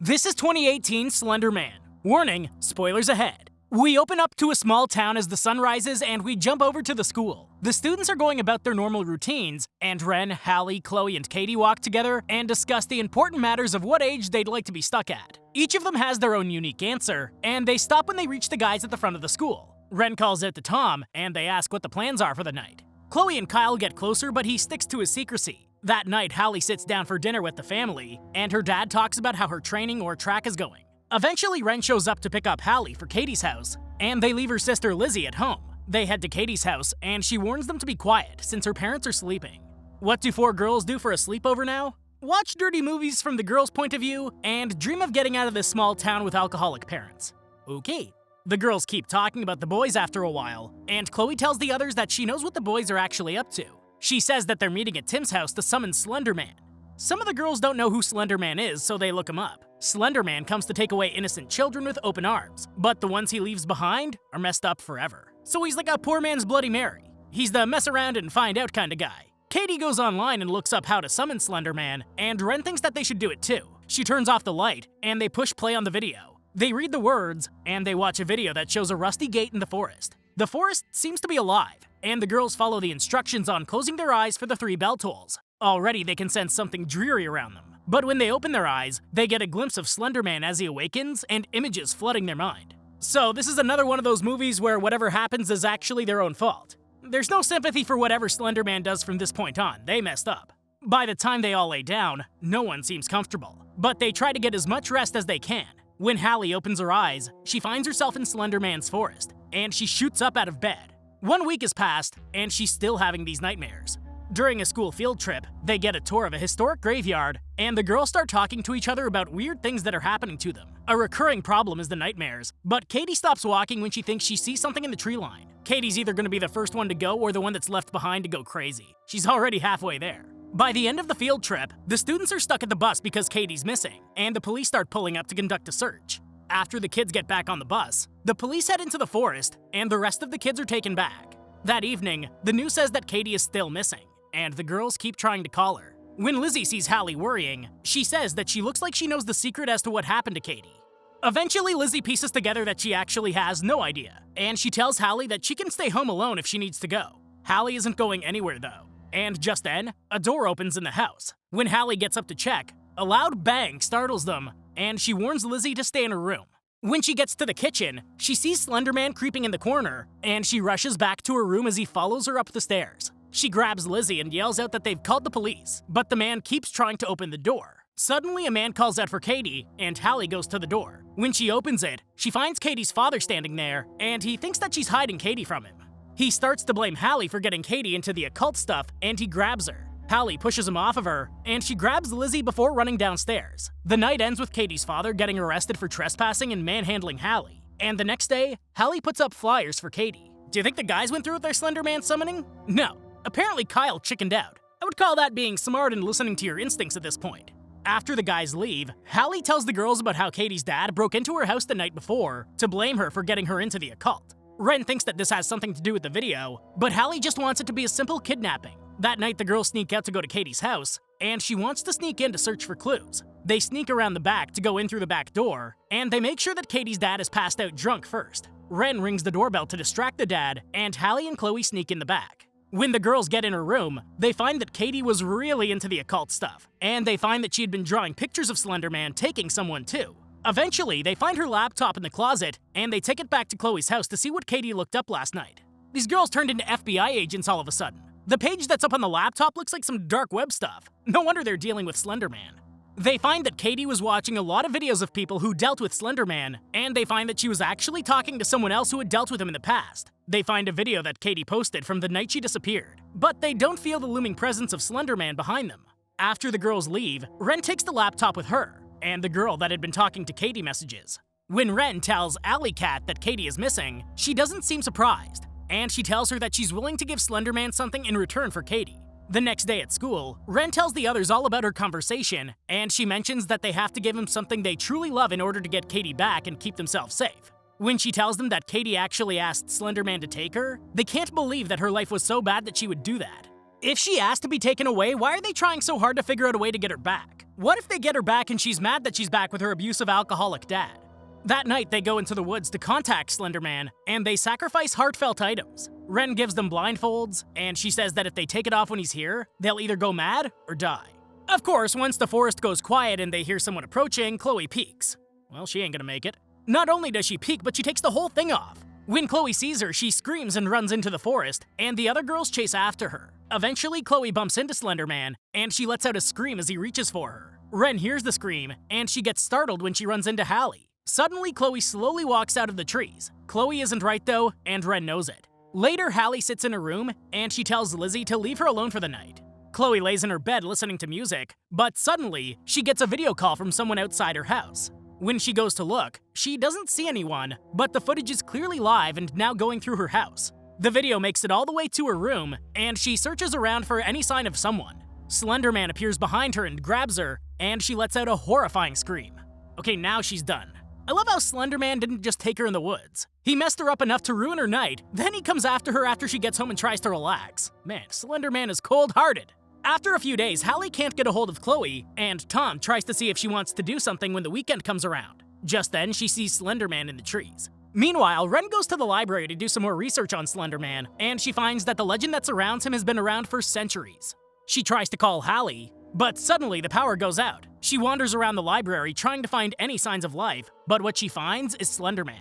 This is 2018 Slender Man. Warning, spoilers ahead. We open up to a small town as the sun rises and we jump over to the school. The students are going about their normal routines, and Wren, Hallie, Chloe, and Katie walk together and discuss the important matters of what age they'd like to be stuck at. Each of them has their own unique answer, and they stop when they reach the guys at the front of the school. Wren calls out to Tom, and they ask what the plans are for the night. Chloe and Kyle get closer, but he sticks to his secrecy. That night, Hallie sits down for dinner with the family, and her dad talks about how her training or track is going. Eventually, Wren shows up to pick up Hallie for Katie's house, and they leave her sister Lizzie at home. They head to Katie's house, and she warns them to be quiet since her parents are sleeping. What do four girls do for a sleepover now? Watch dirty movies from the girls' point of view, and dream of getting out of this small town with alcoholic parents. Okay. The girls keep talking about the boys after a while, and Chloe tells the others that she knows what the boys are actually up to. She says that they're meeting at Tim's house to summon Slender Man. Some of the girls don't know who Slender Man is, so they look him up. Slender Man comes to take away innocent children with open arms, but the ones he leaves behind are messed up forever. So he's like a poor man's Bloody Mary. He's the mess around and find out kind of guy. Katie goes online and looks up how to summon Slender Man, and Wren thinks that they should do it too. She turns off the light, and they push play on the video. They read the words, and they watch a video that shows a rusty gate in the forest. The forest seems to be alive, and the girls follow the instructions on closing their eyes for the 3 bell tolls. Already they can sense something dreary around them. But when they open their eyes, they get a glimpse of Slender Man as he awakens and images flooding their mind. So this is another one of those movies where whatever happens is actually their own fault. There's no sympathy for whatever Slender Man does from this point on. They messed up. By the time they all lay down, no one seems comfortable. But they try to get as much rest as they can. When Hallie opens her eyes, she finds herself in Slender Man's forest, and she shoots up out of bed. 1 week has passed, and she's still having these nightmares. During a school field trip, they get a tour of a historic graveyard, and the girls start talking to each other about weird things that are happening to them. A recurring problem is the nightmares, but Katie stops walking when she thinks she sees something in the tree line. Katie's either going to be the first one to go or the one that's left behind to go crazy. She's already halfway there. By the end of the field trip, the students are stuck at the bus because Katie's missing, and the police start pulling up to conduct a search. After the kids get back on the bus, the police head into the forest, and the rest of the kids are taken back. That evening, the news says that Katie is still missing, and the girls keep trying to call her. When Lizzie sees Hallie worrying, she says that she looks like she knows the secret as to what happened to Katie. Eventually, Lizzie pieces together that she actually has no idea, and she tells Hallie that she can stay home alone if she needs to go. Hallie isn't going anywhere though. And just then, a door opens in the house. When Hallie gets up to check, a loud bang startles them, and she warns Lizzie to stay in her room. When she gets to the kitchen, she sees Slender Man creeping in the corner, and she rushes back to her room as he follows her up the stairs. She grabs Lizzie and yells out that they've called the police, but the man keeps trying to open the door. Suddenly, a man calls out for Katie, and Hallie goes to the door. When she opens it, she finds Katie's father standing there, and he thinks that she's hiding Katie from him. He starts to blame Hallie for getting Katie into the occult stuff, and he grabs her. Hallie pushes him off of her, and she grabs Lizzie before running downstairs. The night ends with Katie's father getting arrested for trespassing and manhandling Hallie. And the next day, Hallie puts up flyers for Katie. Do you think the guys went through with their Slender Man summoning? No. Apparently Kyle chickened out. I would call that being smart and listening to your instincts at this point. After the guys leave, Hallie tells the girls about how Katie's dad broke into her house the night before to blame her for getting her into the occult. Wren thinks that this has something to do with the video, but Hallie just wants it to be a simple kidnapping. That night, the girls sneak out to go to Katie's house, and she wants to sneak in to search for clues. They sneak around the back to go in through the back door, and they make sure that Katie's dad is passed out drunk first. Wren rings the doorbell to distract the dad, and Hallie and Chloe sneak in the back. When the girls get in her room, they find that Katie was really into the occult stuff, and they find that she had been drawing pictures of Slender Man taking someone too. Eventually, they find her laptop in the closet, and they take it back to Chloe's house to see what Katie looked up last night. These girls turned into FBI agents all of a sudden. The page that's up on the laptop looks like some dark web stuff. No wonder they're dealing with Slender Man. They find that Katie was watching a lot of videos of people who dealt with Slender Man, and they find that she was actually talking to someone else who had dealt with him in the past. They find a video that Katie posted from the night she disappeared, but they don't feel the looming presence of Slender Man behind them. After the girls leave, Wren takes the laptop with her, and the girl that had been talking to Katie messages. When Wren tells Alley Cat that Katie is missing, she doesn't seem surprised, and she tells her that she's willing to give Slender Man something in return for Katie. The next day at school, Wren tells the others all about her conversation, and she mentions that they have to give him something they truly love in order to get Katie back and keep themselves safe. When she tells them that Katie actually asked Slender Man to take her, they can't believe that her life was so bad that she would do that. If she asked to be taken away, why are they trying so hard to figure out a way to get her back? What if they get her back and she's mad that she's back with her abusive alcoholic dad? That night, they go into the woods to contact Slender Man, and they sacrifice heartfelt items. Wren gives them blindfolds, and she says that if they take it off when he's here, they'll either go mad or die. Of course, once the forest goes quiet and they hear someone approaching, Chloe peeks. Well, she ain't gonna make it. Not only does she peek, but she takes the whole thing off. When Chloe sees her, she screams and runs into the forest, and the other girls chase after her. Eventually, Chloe bumps into Slender Man, and she lets out a scream as he reaches for her. Wren hears the scream, and she gets startled when she runs into Hallie. Suddenly, Chloe slowly walks out of the trees. Chloe isn't right though, and Wren knows it. Later, Hallie sits in her room, and she tells Lizzie to leave her alone for the night. Chloe lays in her bed listening to music, but suddenly, she gets a video call from someone outside her house. When she goes to look, she doesn't see anyone, but the footage is clearly live and now going through her house. The video makes it all the way to her room, and she searches around for any sign of someone. Slender Man appears behind her and grabs her, and she lets out a horrifying scream. Okay, now she's done. I love how Slender Man didn't just take her in the woods. He messed her up enough to ruin her night, then he comes after her after she gets home and tries to relax. Man, Slender Man is cold-hearted. After a few days, Hallie can't get a hold of Chloe, and Tom tries to see if she wants to do something when the weekend comes around. Just then, she sees Slender Man in the trees. Meanwhile, Wren goes to the library to do some more research on Slender Man, and she finds that the legend that surrounds him has been around for centuries. She tries to call Hallie, but suddenly the power goes out. She wanders around the library trying to find any signs of life, but what she finds is Slender Man.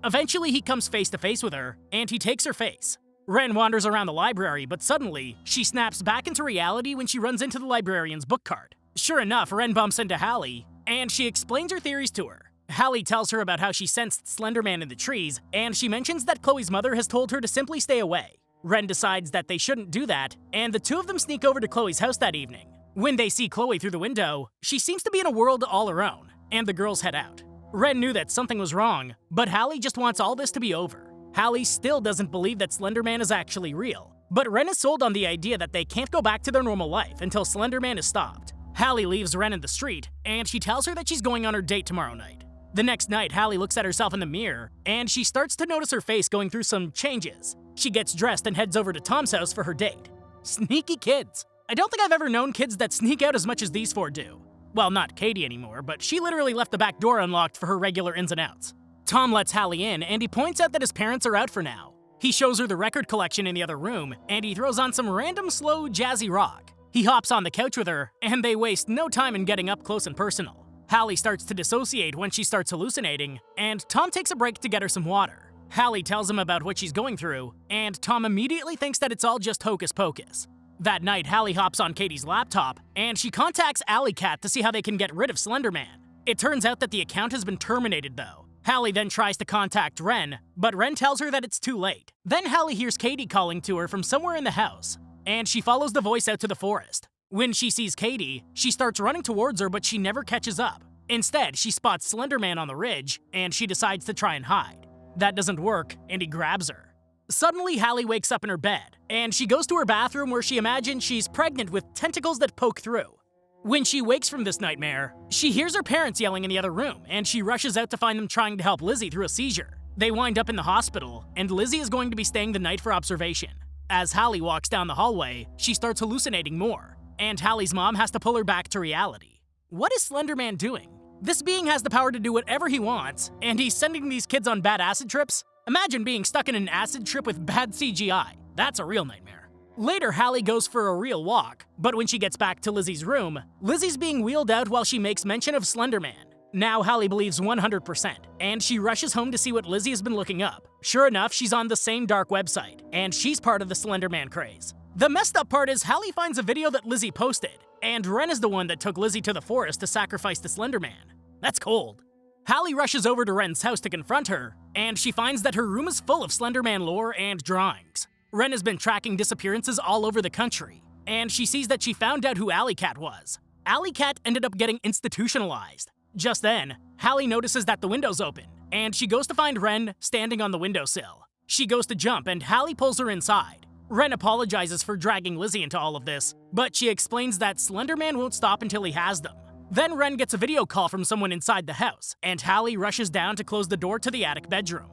Eventually, he comes face to face with her, and he takes her face. Wren wanders around the library, but suddenly, she snaps back into reality when she runs into the librarian's book cart. Sure enough, Wren bumps into Hallie, and she explains her theories to her. Hallie tells her about how she sensed Slender Man in the trees, and she mentions that Chloe's mother has told her to simply stay away. Wren decides that they shouldn't do that, and the two of them sneak over to Chloe's house that evening. When they see Chloe through the window, she seems to be in a world all her own, and the girls head out. Wren knew that something was wrong, but Hallie just wants all this to be over. Hallie still doesn't believe that Slender Man is actually real, but Wren is sold on the idea that they can't go back to their normal life until Slender Man is stopped. Hallie leaves Wren in the street, and she tells her that she's going on her date tomorrow night. The next night, Hallie looks at herself in the mirror, and she starts to notice her face going through some changes. She gets dressed and heads over to Tom's house for her date. Sneaky kids. I don't think I've ever known kids that sneak out as much as these four do. Well, not Katie anymore, but she literally left the back door unlocked for her regular ins and outs. Tom lets Hallie in, and he points out that his parents are out for now. He shows her the record collection in the other room, and he throws on some random slow, jazzy rock. He hops on the couch with her, and they waste no time in getting up close and personal. Hallie starts to dissociate when she starts hallucinating, and Tom takes a break to get her some water. Hallie tells him about what she's going through, and Tom immediately thinks that it's all just hocus pocus. That night, Hallie hops on Katie's laptop, and she contacts Alley Cat to see how they can get rid of Slender Man. It turns out that the account has been terminated, though. Hallie then tries to contact Wren, but Wren tells her that it's too late. Then Hallie hears Katie calling to her from somewhere in the house, and she follows the voice out to the forest. When she sees Katie, she starts running towards her, but she never catches up. Instead, she spots Slender Man on the ridge, and she decides to try and hide. That doesn't work, and he grabs her. Suddenly, Hallie wakes up in her bed, and she goes to her bathroom where she imagines she's pregnant with tentacles that poke through. When she wakes from this nightmare, she hears her parents yelling in the other room, and she rushes out to find them trying to help Lizzie through a seizure. They wind up in the hospital, and Lizzie is going to be staying the night for observation. As Hallie walks down the hallway, she starts hallucinating more, and Hallie's mom has to pull her back to reality. What is Slender Man doing? This being has the power to do whatever he wants, and he's sending these kids on bad acid trips? Imagine being stuck in an acid trip with bad CGI. That's a real nightmare. Later, Hallie goes for a real walk, but when she gets back to Lizzie's room, Lizzie's being wheeled out while she makes mention of Slender Man. Now Hallie believes 100%, and she rushes home to see what Lizzie has been looking up. Sure enough, she's on the same dark website, and she's part of the Slender Man craze. The messed up part is Hallie finds a video that Lizzie posted, and Wren is the one that took Lizzie to the forest to sacrifice the Slender Man. That's cold. Hallie rushes over to Wren's house to confront her, and she finds that her room is full of Slender Man lore and drawings. Wren has been tracking disappearances all over the country, and she sees that she found out who Alley Cat was. Alley Cat ended up getting institutionalized. Just then, Hallie notices that the window's open, and she goes to find Wren standing on the windowsill. She goes to jump, and Hallie pulls her inside. Wren apologizes for dragging Lizzie into all of this, but she explains that Slender Man won't stop until he has them. Then Wren gets a video call from someone inside the house, and Hallie rushes down to close the door to the attic bedroom.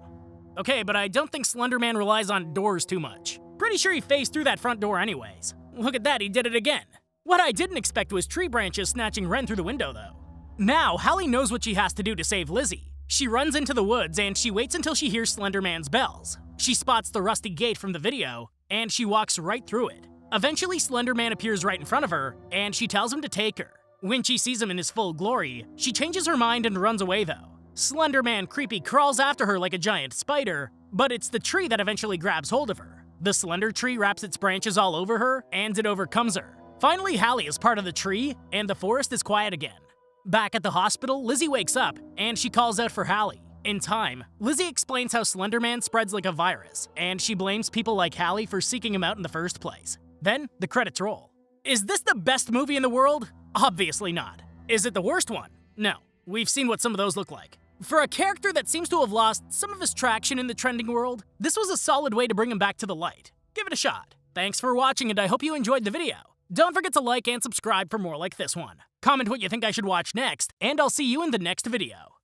Okay, but I don't think Slender Man relies on doors too much. Pretty sure he phased through that front door anyways. Look at that, he did it again. What I didn't expect was tree branches snatching Wren through the window, though. Now, Hallie knows what she has to do to save Lizzie. She runs into the woods and she waits until she hears Slender Man's bells. She spots the rusty gate from the video, and she walks right through it. Eventually, Slender Man appears right in front of her, and she tells him to take her. When she sees him in his full glory, she changes her mind and runs away, though. Slender Man creepy crawls after her like a giant spider, but it's the tree that eventually grabs hold of her. The slender tree wraps its branches all over her, and it overcomes her. Finally, Hallie is part of the tree, and the forest is quiet again. Back at the hospital, Lizzie wakes up, and she calls out for Hallie. In time, Lizzie explains how Slender Man spreads like a virus, and she blames people like Hallie for seeking him out in the first place. Then, the credits roll. Is this the best movie in the world? Obviously not. Is it the worst one? No. We've seen what some of those look like. For a character that seems to have lost some of his traction in the trending world, this was a solid way to bring him back to the light. Give it a shot. Thanks for watching, and I hope you enjoyed the video. Don't forget to like and subscribe for more like this one. Comment what you think I should watch next, and I'll see you in the next video.